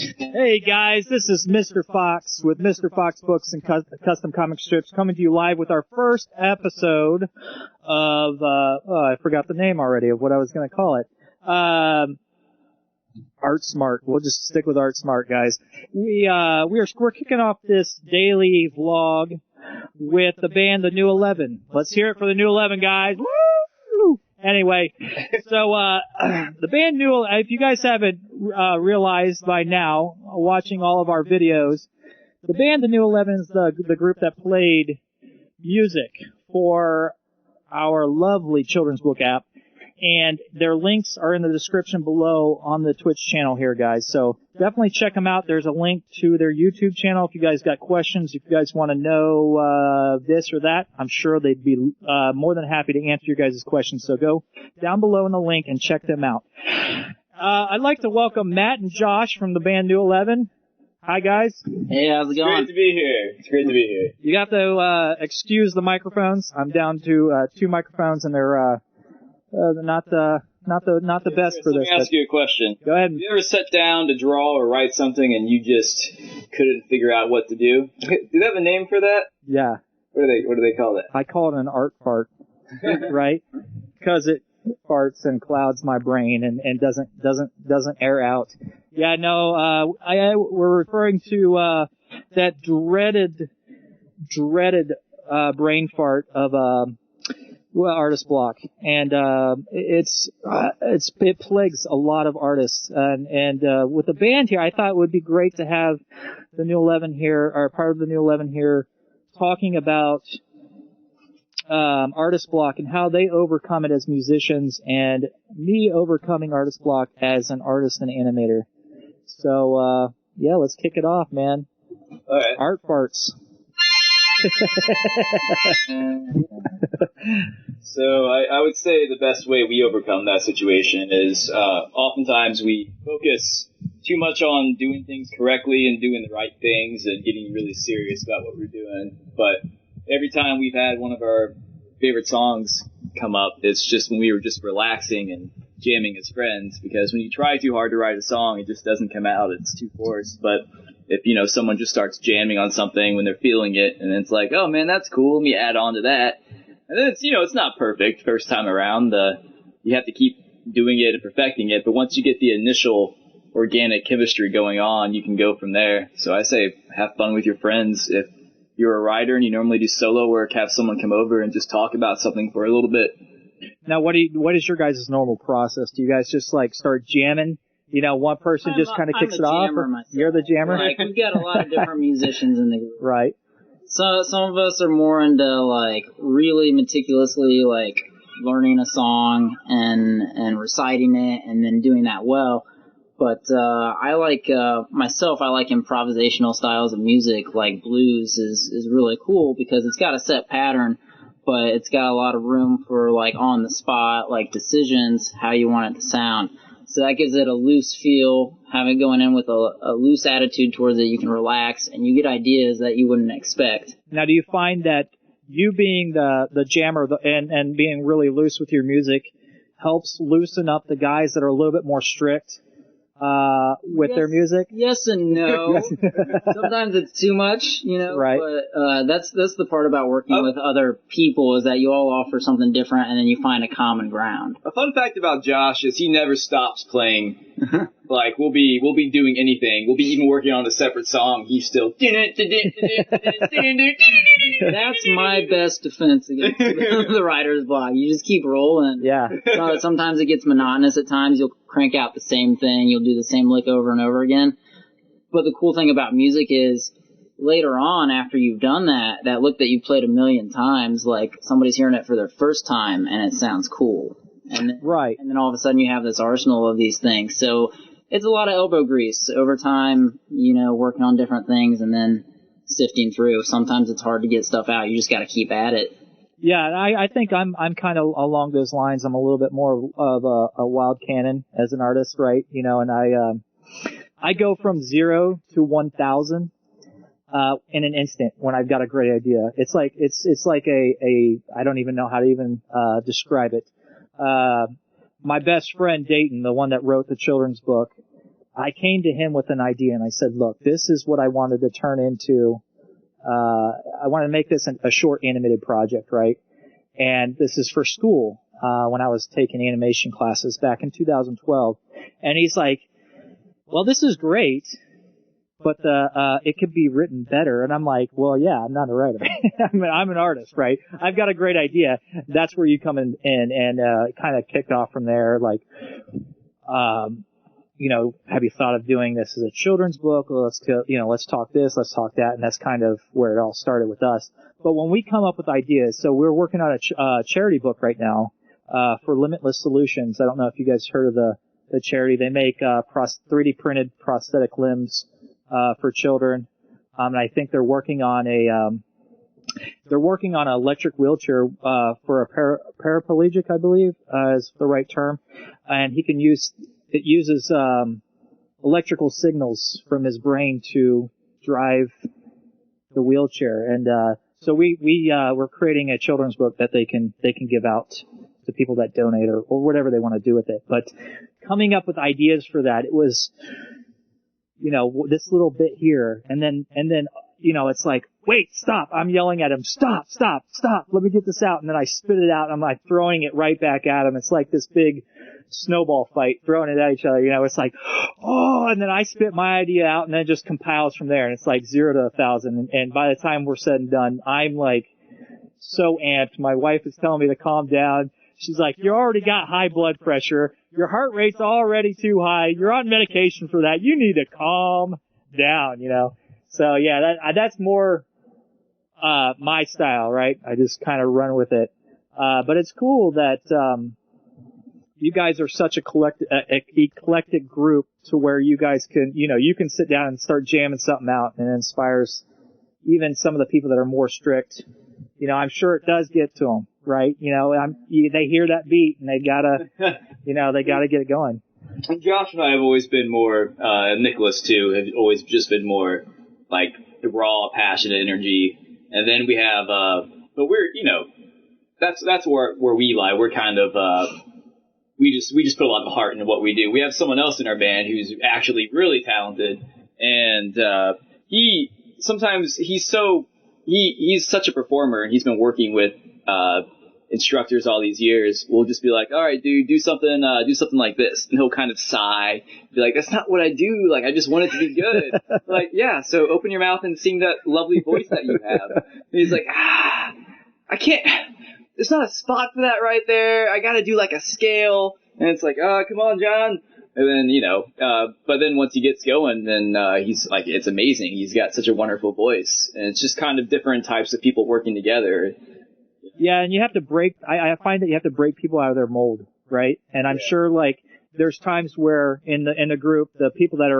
Hey guys, this is Mr. Fox with Mr. Fox Books and Custom Comic Strips coming to you live with our first episode of, I forgot the name already of what I was going to call it. Art Smart. We'll just stick with Art Smart, guys. We're kicking off this daily vlog with the band The New 11. Let's hear it for The New 11, guys. Woo! Anyway, so, the band New, if you guys haven't, realized by now, watching all of our videos, the band The New 11 is the group that played music for our lovely children's book app. And their links are in the description below on the Twitch channel here, guys. So definitely check them out. There's a link to their YouTube channel if you guys got questions. If you guys want to know this or that, I'm sure they'd be more than happy to answer your guys' questions. So go down below in the link and check them out. I'd like to welcome Matt and Josh from the band New 11. Hi, guys. Hey, how's it going? It's great to be here. It's great to be here. You got to excuse the microphones. I'm down to 2 microphones, and they're not the best for this. Let me ask you a question. Go ahead. Have you ever sat down to draw or write something and you just couldn't figure out what to do? Do they have a name for that? Yeah. What do they call that? I call it an art fart, right? Because it farts and clouds my brain and doesn't air out. Yeah, no, we're referring to that dreaded brain fart of artist block, and it plagues a lot of artists, and with the band here, I thought it would be great to have the New 11 here, or part of the New 11 here, talking about artist block and how they overcome it as musicians, and me overcoming artist block as an artist and animator. So yeah, let's kick it off, man. All right. Art farts. So I would say the best way we overcome that situation is oftentimes we focus too much on doing things correctly and doing the right things and getting really serious about what we're doing. But every time we've had one of our favorite songs come up, it's just when we were just relaxing and jamming as friends, because when you try too hard to write a song, it just doesn't come out. It's too forced. But if, someone just starts jamming on something when they're feeling it, and it's like, oh man, that's cool, let me add on to that. And then it's not perfect first time around. You have to keep doing it and perfecting it. But once you get the initial organic chemistry going on, you can go from there. So I say have fun with your friends. If you're a writer and you normally do solo work, have someone come over and just talk about something for a little bit. Now, what is your guys' normal process? Do you guys just start jamming? One person just kind of kicks it off. Myself. You're the jammer? We've got a lot of different musicians in the group. Right. So some of us are more into really meticulously learning a song and reciting it and then doing that well. But I like improvisational styles of music, like blues is really cool because it's got a set pattern, but it's got a lot of room for on the spot decisions, how you want it to sound. So that gives it a loose feel. Having going in with a loose attitude towards it, you can relax and you get ideas that you wouldn't expect. Now, do you find that you being the jammer and being really loose with your music helps loosen up the guys that are a little bit more strict with their music? Yes and no. Sometimes it's too much, Right. But that's the part about working with other people is that you all offer something different and then you find a common ground. A fun fact about Josh is he never stops playing. We'll be doing anything. We'll be even working on a separate song. He's still. That's my best defense against the writer's block. You just keep rolling. Yeah. Sometimes it gets monotonous at times. You'll crank out the same thing. You'll do the same lick over and over again. But the cool thing about music is later on, after you've done that lick that you've played a million times, somebody's hearing it for their first time and it sounds cool. Right. And then all of a sudden you have this arsenal of these things. So it's a lot of elbow grease over time, working on different things and then sifting through. Sometimes it's hard to get stuff out. You just got to keep at it. Yeah, I think I'm kind of along those lines. I'm a little bit more of a wild cannon as an artist, right? And I go from 0 to 1,000 in an instant when I've got a great idea. It's like a I don't even know how to even describe it. My best friend Dayton, the one that wrote the children's book, I came to him with an idea and I said, look, this is what I wanted to turn into. I wanted to make this a short animated project, right? And this is for school, when I was taking animation classes back in 2012. And he's like, well, this is great, but it could be written better. And I'm like, well, yeah, I'm not a writer. I'm an artist, right? I've got a great idea. That's where you come in and kind of kicked off from there. Like, have you thought of doing this as a children's book? Well, let's talk this, let's talk that. And that's kind of where it all started with us. But when we come up with ideas, so we're working on a charity book right now, for Limitless Solutions. I don't know if you guys heard of the charity. They make 3D printed prosthetic limbs for children. And I think they're working on an electric wheelchair for a paraplegic, I believe, is the right term. And it uses electrical signals from his brain to drive the wheelchair. And so we're creating a children's book that they can give out to people that donate or whatever they want to do with it. But coming up with ideas for that, it was, this little bit here, and then, it's like, wait, stop. I'm yelling at him, stop. Let me get this out. And then I spit it out and I'm like throwing it right back at him. It's like this big snowball fight, throwing it at each other. It's like, oh, and then I spit my idea out and then it just compiles from there. And it's like 0 to 1,000. And by the time we're said and done, I'm like so amped. My wife is telling me to calm down. She's like, you already got high blood pressure. Your heart rate's already too high. You're on medication for that. You need to calm down, So yeah, that's more, my style, right? I just kind of run with it. But it's cool that, you guys are such a eclectic group to where you guys can, you can sit down and start jamming something out, and it inspires even some of the people that are more strict. I'm sure it does get to them, right? They hear that beat and they gotta, they gotta get it going. Josh and I have always been more, Nicholas too, have always just been more like the raw, passionate energy. And then we have, but we're, that's where we lie. We're kind of, we just put a lot of heart into what we do. We have someone else in our band who's actually really talented, and he's such a performer, and he's been working with instructors all these years. We'll just be like, all right, dude, do something like this, and he'll kind of sigh, be like, that's not what I do. Like, I just want it to be good. Like, yeah, so open your mouth and sing that lovely voice that you have. And he's like, I can't. There's not a spot for that right there. I gotta do like a scale. And it's like, come on, John. And then, but then once he gets going, then, he's like, it's amazing. He's got such a wonderful voice. And it's just kind of different types of people working together. Yeah, and you have to I find that you have to break people out of their mold, right? And I'm sure, like, there's times where in the group, the people that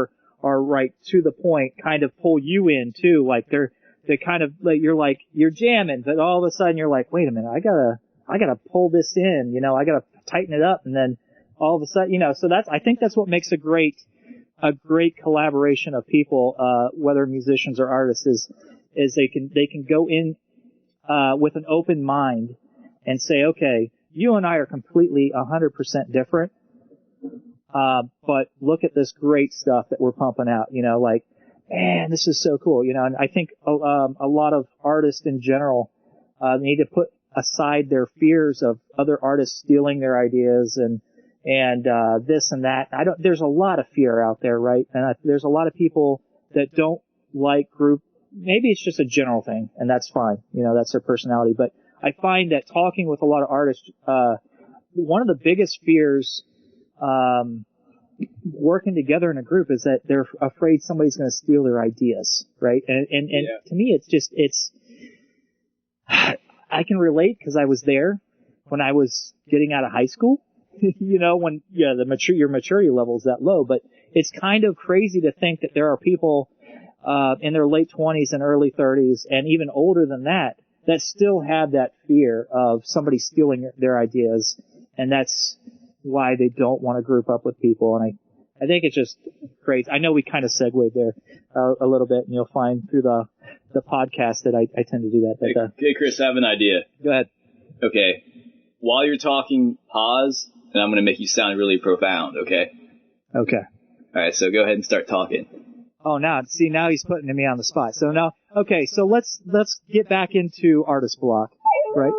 are right to the point kind of pull you in too. Like, they kind of, like, you're jamming, but all of a sudden you're like, wait a minute, I gotta pull this in, I gotta tighten it up, and then all of a sudden, so I think that's what makes a great collaboration of people, whether musicians or artists, is they can go in, with an open mind and say, okay, you and I are completely 100% different, but look at this great stuff that we're pumping out, like, man, this is so cool, and I think a lot of artists in general need to put aside their fears of other artists stealing their ideas and this and that. There's a lot of fear out there, right? And there's a lot of people that don't like group. Maybe it's just a general thing, and that's fine. That's their personality. But I find that talking with a lot of artists, one of the biggest fears working together in a group is that they're afraid somebody's going to steal their ideas, right? And to me, it's I can relate because I was there when I was getting out of high school. When your maturity level is that low. But it's kind of crazy to think that there are people in their late 20s and early 30s and even older than that still have that fear of somebody stealing their ideas, and that's why they don't want to group up with people. And I think it's just crazy. I know we kind of segued there a little bit, and you'll find through the podcast that I tend to do that. But, hey, Chris, I have an idea. Go ahead. Okay. While you're talking, pause, and I'm going to make you sound really profound, okay? Okay. All right, so go ahead and start talking. Oh, now he's putting me on the spot. So now, okay, so let's get back into artist block, right?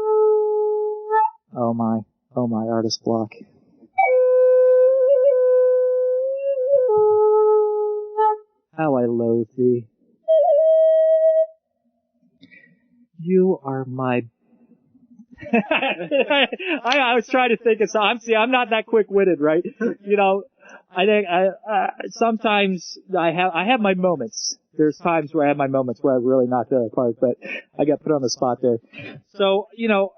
Oh my, artist block. How I loathe thee. You are my... I was trying to think of something. I'm not that quick-witted, right? You know, I think sometimes I have my moments. There's times where I have my moments where I really knocked it out of the park, but I got put on the spot there. So, you know,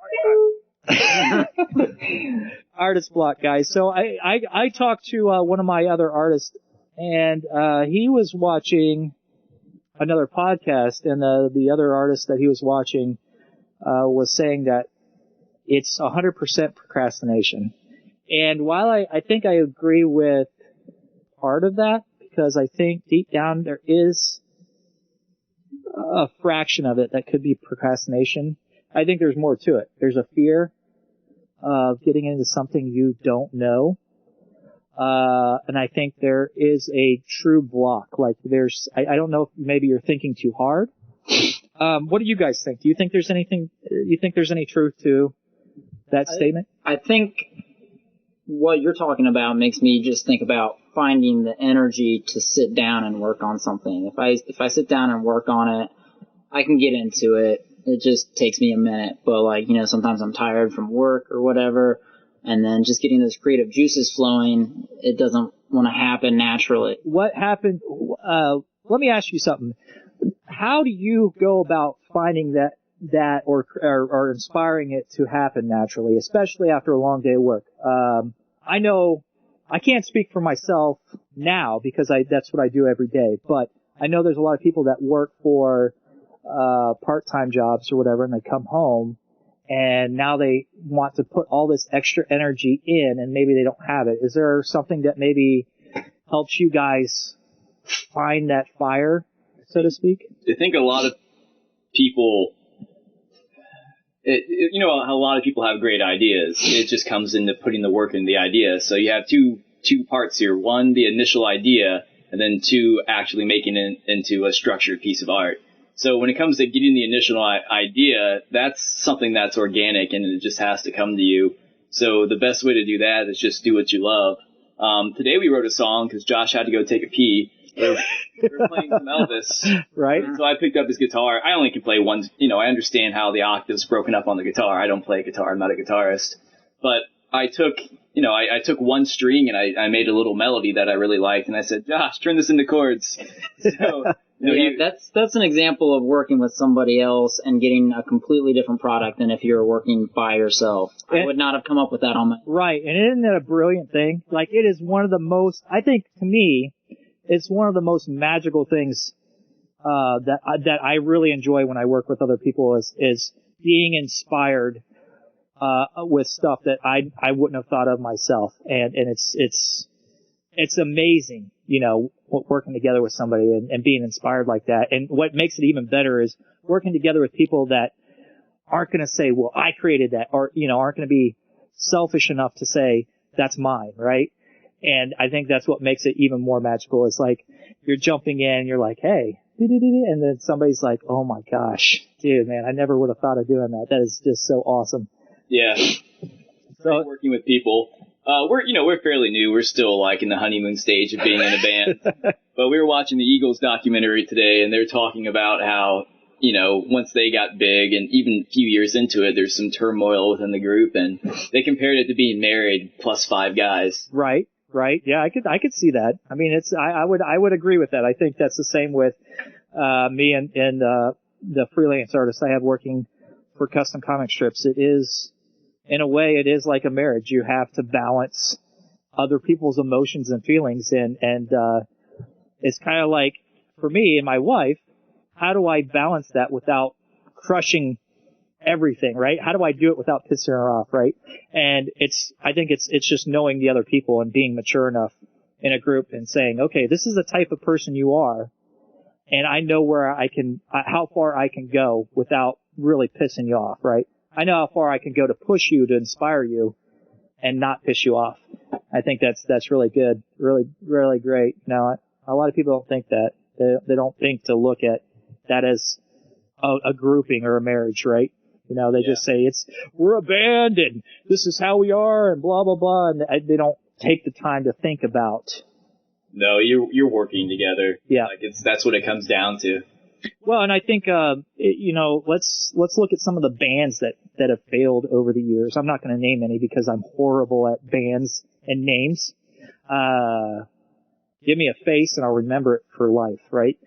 artist block, guys. So I talked to one of my other artists, and he was watching another podcast, and the other artist that he was watching was saying that it's 100% procrastination. And while I think I agree with part of that, because I think deep down there is a fraction of it that could be procrastination, I think there's more to it. There's a fear of getting into something you don't know. And I think there is a true block. Like I don't know if maybe you're thinking too hard. What do you guys think? Do you think there's any truth to that statement? I think what you're talking about makes me just think about finding the energy to sit down and work on something. If I sit down and work on it, I can get into it. It just takes me a minute. But like, you know, sometimes I'm tired from work or whatever, and then just getting those creative juices flowing, it doesn't want to happen naturally. What happened? Let me ask you something. How do you go about finding that or inspiring it to happen naturally, especially after a long day of work? I know I can't speak for myself now because that's what I do every day, but I know there's a lot of people that work for part-time jobs or whatever, and they come home and now they want to put all this extra energy in, and maybe they don't have it. Is there something that maybe helps you guys find that fire, so to speak? I think a lot of people, you know how a lot of people have great ideas. It just comes into putting the work in the idea. So you have two parts here. One, the initial idea, and then two, actually making it into a structured piece of art. So when it comes to getting the initial idea, that's something that's organic and it just has to come to you. So the best way to do that is just do what you love. Today we wrote a song because Josh had to go take a pee. We were playing some Elvis. Right. So I picked up his guitar. I only can play one, you know, I understand how the octave's broken up on the guitar. I don't play guitar. I'm not a guitarist. But I took one string and I made a little melody that I really liked. And I said, Josh, turn this into chords. So, that's an example of working with somebody else and getting a completely different product than if you were working by yourself. I would not have come up with that on my own. Right. And isn't that a brilliant thing? Like, it is one of the most, I think to me, it's one of the most magical things that I really enjoy when I work with other people is being inspired with stuff that I wouldn't have thought of myself, and it's amazing, you know, working together with somebody and being inspired like that. And what makes it even better is working together with people that aren't going to say, well, I created that, or, you know, aren't going to be selfish enough to say that's mine, right? And I think that's what makes it even more magical. It's like you're jumping in, you're like, hey, and then somebody's like, oh my gosh, dude, man, I never would have thought of doing that. That is just so awesome. Yeah. So working with people. We're fairly new. We're still like in the honeymoon stage of being in a band. But we were watching the Eagles documentary today, and they're talking about how, you know, once they got big and even a few years into it, there's some turmoil within the group, and they compared it to being married plus 5 guys. Right. Yeah, I could see that. I mean, I would agree with that. I think that's the same with me and the freelance artists I have working for custom comic strips. It is, in a way, it is like a marriage. You have to balance other people's emotions and feelings, and it's kind of like, for me and my wife, how do I balance that without crushing everything, right? How do I do it without pissing her off, right? And I think it's just knowing the other people and being mature enough in a group and saying, okay, this is the type of person you are, and I know how far I can go without really pissing you off, right? I know how far I can go to push you, to inspire you, and not piss you off. I think that's really good. Really, really great. Now, a lot of people don't think that. They don't think to look at that as a grouping or a marriage, right? You know, they just say we're a band and this is how we are and blah, blah, blah. And they don't take the time to think about. No, you're working together. Yeah. Like that's what it comes down to. Well, and I think, you know, let's look at some of the bands that have failed over the years. I'm not going to name any because I'm horrible at bands and names. Give me a face and I'll remember it for life, right?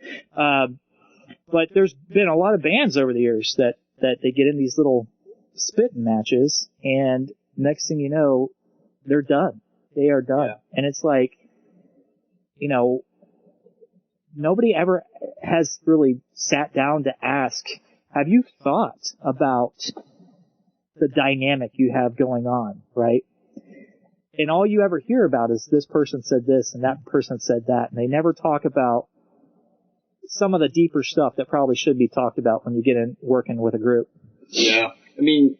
But there's been a lot of bands over the years that they get in these little spitting matches and next thing you know, they're done. They are done. Yeah. And it's like, you know, nobody ever has really sat down to ask, have you thought about the dynamic you have going on, right? And all you ever hear about is this person said this and that person said that. And they never talk about some of the deeper stuff that probably should be talked about when you get in working with a group. Yeah. I mean,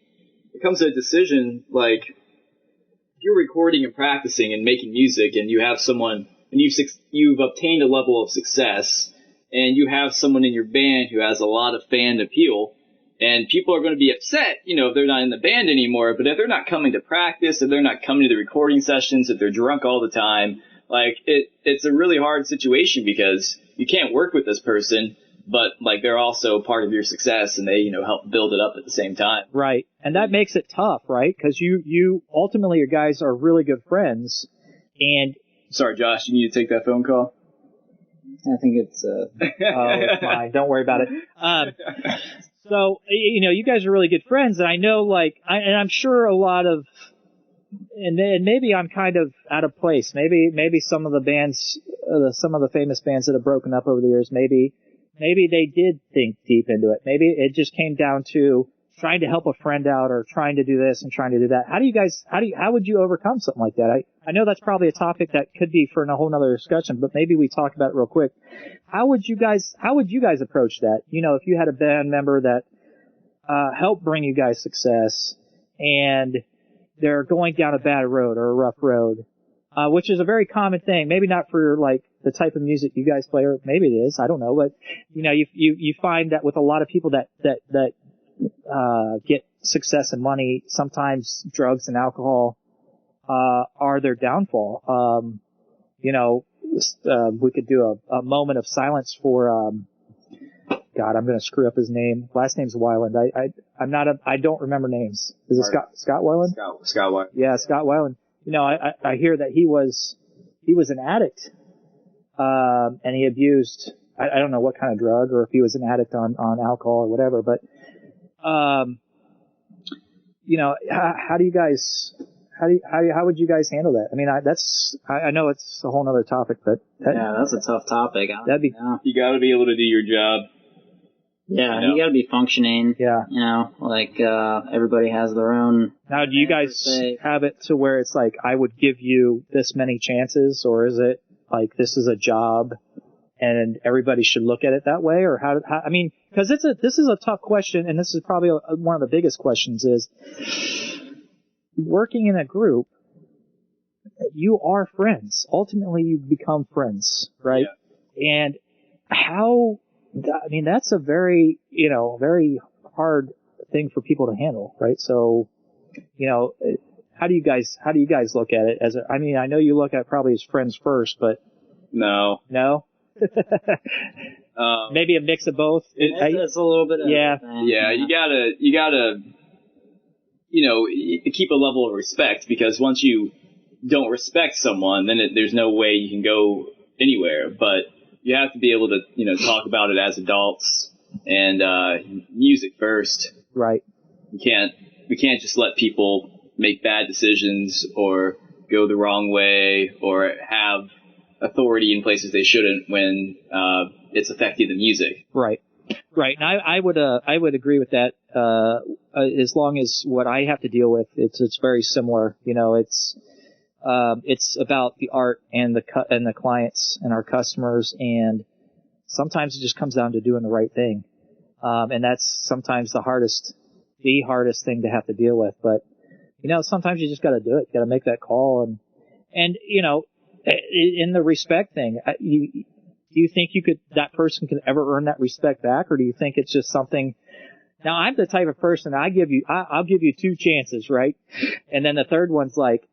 it comes to a decision, like, if you're recording and practicing and making music and you have someone, and you've obtained a level of success, and you have someone in your band who has a lot of fan appeal, and people are going to be upset, you know, if they're not in the band anymore, but if they're not coming to practice, if they're not coming to the recording sessions, if they're drunk all the time, like, it's a really hard situation because you can't work with this person, but, like, they're also part of your success and they, you know, help build it up at the same time. Right. And that makes it tough, right? Because you ultimately, your guys are really good friends, and... Sorry, Josh, you need to take that phone call? I think it's, Oh, it's mine. Don't worry about it. So, you know, you guys are really good friends, and I know, like, and I'm sure a lot of, and maybe I'm kind of out of place. Maybe some of the bands, some of the famous bands that have broken up over the years, maybe they did think deep into it. Maybe it just came down to trying to help a friend out or trying to do this and trying to do that. How would you overcome something like that? I know that's probably a topic that could be for a whole nother discussion, but maybe we talk about it real quick. How would you guys approach that? You know, if you had a band member that, helped bring you guys success and they're going down a bad road or a rough road, which is a very common thing. Maybe not for like the type of music you guys play, or maybe it is. I don't know, but you know, you find that with a lot of people that get success and money, sometimes drugs and alcohol are their downfall. You know, we could do a moment of silence for God, I'm going to screw up his name. Last name's Weiland. I don't remember names. Is it Scott Weiland? Scott Weiland. Yeah, Scott Weiland. You know, I hear that he was an addict, and he abused, I don't know what kind of drug, or if he was an addict on alcohol or whatever, but, you know, how would you guys handle that? I mean, I know it's a whole nother topic, but that's a tough topic. You got to be able to do your job. Yeah, you gotta be functioning. Yeah. You know, like, everybody has their own. Now, do you guys have it to where it's like, I would give you this many chances, or is it like, this is a job and everybody should look at it that way? Or how I mean, cause this is a tough question, and this is probably one of the biggest questions is, working in a group, you are friends. Ultimately, you become friends, right? Yeah. And that's a very, you know, very hard thing for people to handle, right? So, you know, how do you guys look at it I know you look at it probably as friends first, but. No? Maybe a mix of both. It's a little bit of everything. Yeah, you gotta, you know, keep a level of respect, because once you don't respect someone, then there's no way you can go anywhere. But you have to be able to, you know, talk about it as adults and music first. Right. We can't just let people make bad decisions or go the wrong way or have authority in places they shouldn't when it's affecting the music. Right. Right. And I would agree with that. As long as what I have to deal with, it's very similar. You know, it's about the art and the clients and our customers, and sometimes it just comes down to doing the right thing. And that's sometimes the hardest thing to have to deal with. But, sometimes you just got to do it. You got to make that call, and in the respect thing, do you think that person can ever earn that respect back, or do you think it's just something? Now, I'm the type of person I'll give you 2 chances, right? And then the third one's like,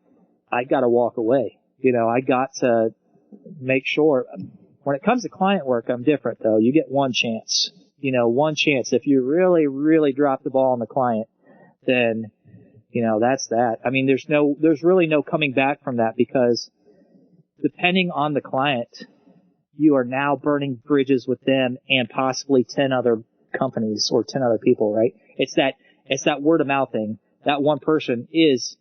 I got to walk away. I got to make sure. When it comes to client work, I'm different though. You get one chance. One chance. If you really, really drop the ball on the client, then, that's that. I mean, there's really no coming back from that, because depending on the client, you are now burning bridges with them and possibly 10 other companies or 10 other people, right? It's that word of mouth thing. That one person is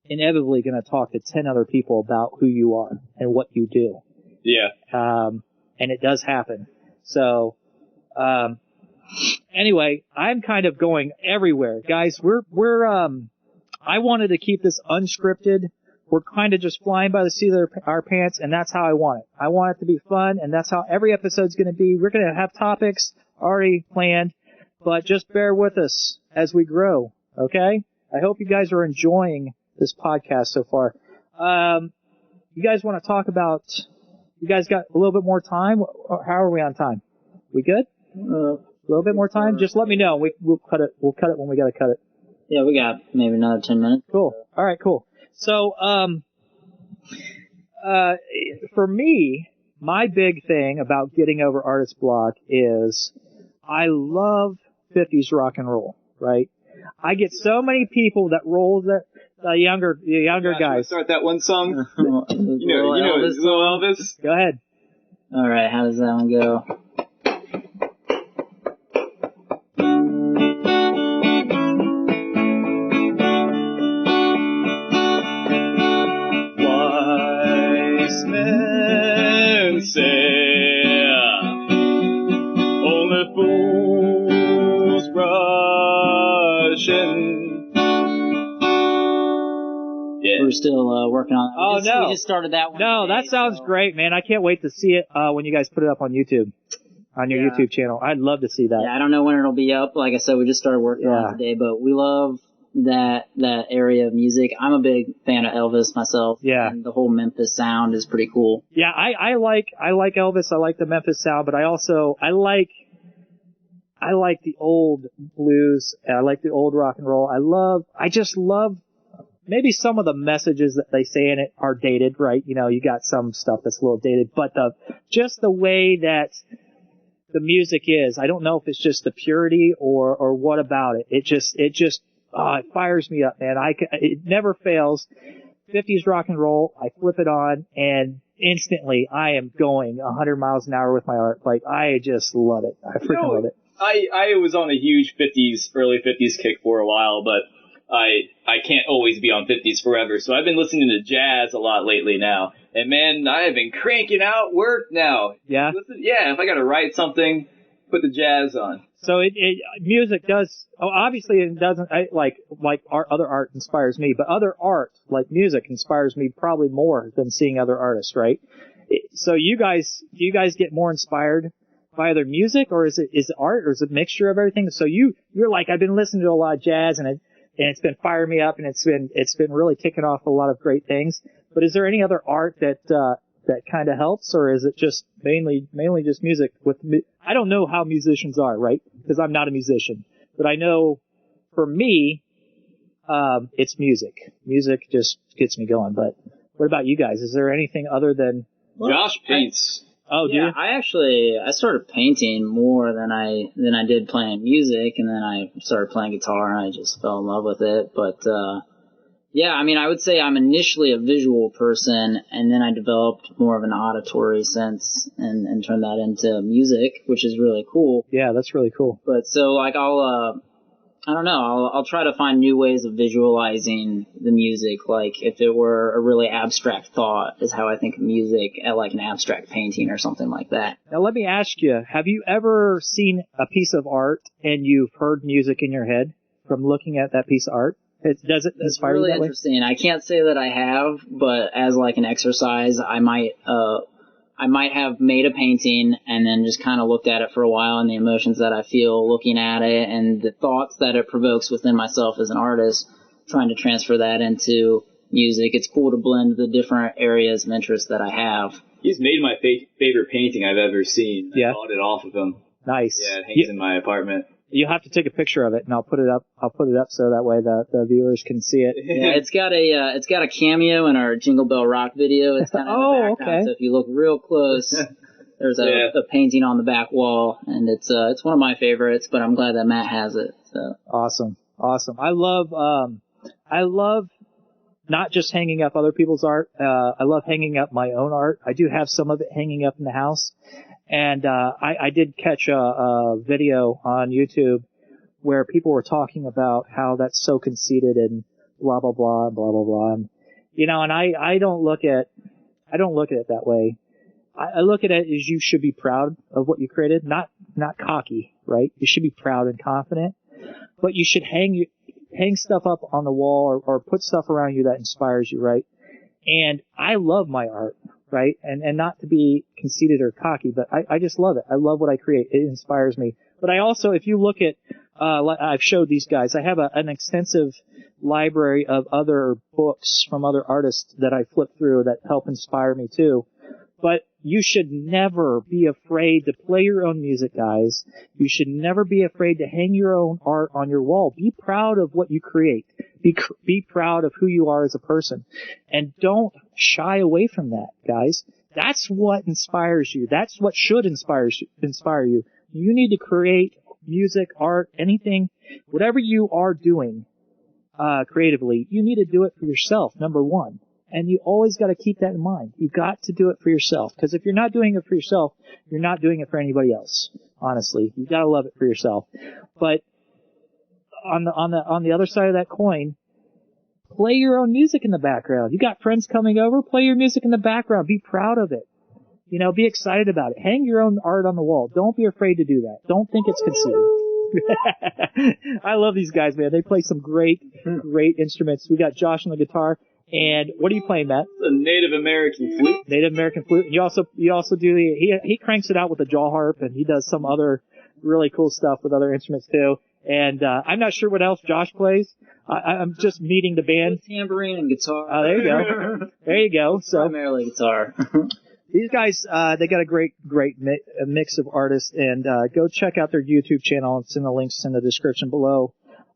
inevitably going to talk to 10 other people about who you are and what you do. Yeah. And it does happen. So, anyway, I'm kind of going everywhere. Guys, I wanted to keep this unscripted. We're kind of just flying by the seat of our pants, and that's how I want it. I want it to be fun, and that's how every episode's going to be. We're going to have topics already planned, but just bear with us as we grow, okay? I hope you guys are enjoying this podcast so far. You guys want to talk about, you guys got a little bit more time? How are we on time? We good? A little bit more time? Just let me know. We'll cut it. We'll cut it when we got to cut it. Yeah, we got maybe another 10 minutes. Cool. All right, cool. So, for me, my big thing about getting over artist block is I love 50s rock and roll, right? I get so many people that roll the younger guys. Start that one song. you know, Little Elvis. Go ahead. All right, how does that one go? Wise men say only fools rush in. Yeah. We're still working on that. No. We just started that one. No, today, that sounds great, man. I can't wait to see it when you guys put it up on YouTube, on your YouTube channel. I'd love to see that. Yeah, I don't know when it'll be up. Like I said, we just started working on it today, but we love that area of music. I'm a big fan of Elvis myself. Yeah. And the whole Memphis sound is pretty cool. Yeah, I like Elvis. I like the Memphis sound, but I like the old blues. I like the old rock and roll. I just love maybe some of the messages that they say in it are dated, right? You got some stuff that's a little dated, but just the way that the music is, I don't know if it's just the purity or what about it. It fires me up, man. It never fails. 50s rock and roll, I flip it on and instantly I am going 100 miles an hour with my art. Like, I just love it. I freaking love it. I was on a huge early 50s kick for a while, but I can't always be on 50s forever. So I've been listening to jazz a lot lately now. And man, I have been cranking out work now. Yeah? If I gotta write something, put the jazz on. So music does, obviously it doesn't, like other art inspires me, but other art, like music, inspires me probably more than seeing other artists, right? So do you guys get more inspired by other music, or is it art, or is it a mixture of everything? So you're like, I've been listening to a lot of jazz and it's been firing me up and it's been really kicking off a lot of great things. But is there any other art that kind of helps, or is it just mainly just music? I don't know how musicians are, right? Because I'm not a musician, but I know for me, it's music. Music just gets me going. But what about you guys? Is there anything other than Josh paints? Do you? I started painting more than I did playing music, and then I started playing guitar and I just fell in love with it. But yeah, I mean, I would say I'm initially a visual person, and then I developed more of an auditory sense and turned that into music, which is really cool. Yeah, that's really cool. But so, like, I'll try to find new ways of visualizing the music. Like, if it were a really abstract thought is how I think of music, at like an abstract painting or something like that. Now let me ask you, have you ever seen a piece of art and you've heard music in your head from looking at that piece of art? Does it inspire you that way? It's really interesting. I can't say that I have, but as like an exercise, I might have made a painting and then just kind of looked at it for a while, and the emotions that I feel looking at it and the thoughts that it provokes within myself as an artist trying to transfer that into music. It's cool to blend the different areas of interest that I have. He's made my favorite painting I've ever seen. Yeah. I bought it off of him. Nice. Yeah, it hangs in my apartment. You'll have to take a picture of it, and I'll put it up. I'll put it up so that way the viewers can see it. Yeah, it's got a cameo in our Jingle Bell Rock video. It's kind of in the background, okay. So if you look real close, there's a painting on the back wall, and it's one of my favorites. But I'm glad that Matt has it. So Awesome. I love not just hanging up other people's art. I love hanging up my own art. I do have some of it hanging up in the house. And I did catch a video on YouTube where people were talking about how that's so conceited and blah blah blah and blah blah blah. And and I don't look at it that way. I look at it as you should be proud of what you created, not cocky, right? You should be proud and confident, but you should hang stuff up on the wall or put stuff around you that inspires you, right? And I love my art. Right? And not to be conceited or cocky, but I just love it. I love what I create. It inspires me. But I also, if you look at, I've showed these guys, I have an extensive library of other books from other artists that I flip through that help inspire me too. But you should never be afraid to play your own music, guys. You should never be afraid to hang your own art on your wall. Be proud of what you create. Be proud of who you are as a person. And don't shy away from that, guys. That's what inspires you. That's what should inspire you. You need to create music, art, anything, whatever you are doing creatively, you need to do it for yourself, number one. And you always got to keep that in mind. You got to do it for yourself. Because if you're not doing it for yourself, you're not doing it for anybody else. Honestly, you got to love it for yourself. But on the other side of that coin, play your own music in the background. You got friends coming over, play your music in the background. Be proud of it. Be excited about it. Hang your own art on the wall. Don't be afraid to do that. Don't think it's conceited. I love these guys, man. They play some great instruments. We got Josh on the guitar. And what are you playing, Matt? The Native American flute. Native American flute. And you also do he cranks it out with a jaw harp, and he does some other really cool stuff with other instruments too. And I'm not sure what else Josh plays. I'm just meeting the band. Tambourine and guitar. Oh, there you go. There you go. So primarily guitar. These guys, they got a great mix of artists, and go check out their YouTube channel. It's in the links in the description below.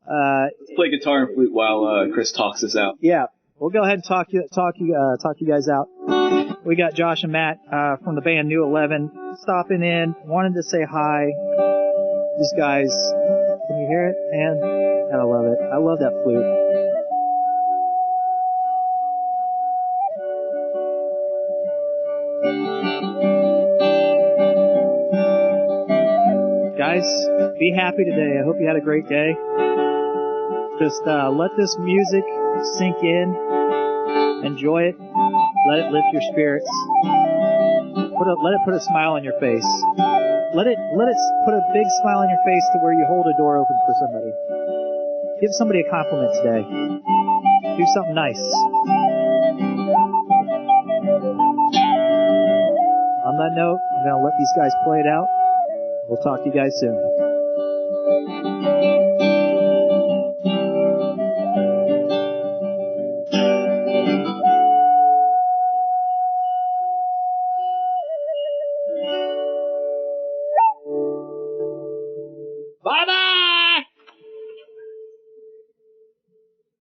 Let's play guitar and flute while Chris talks us out. Yeah. We'll go ahead and talk you guys out. We got Josh and Matt from the band New 11 stopping in. Wanted to say hi. These guys, can you hear it? Man, gotta love it. I love that flute. Guys, be happy today. I hope you had a great day. Just let this music sink in. Enjoy it. Let it lift your spirits. Let it put a smile on your face. Let it put a big smile on your face to where you hold a door open for somebody. Give somebody a compliment today. Do something nice. On that note, I'm going to let these guys play it out. We'll talk to you guys soon. Bye-bye!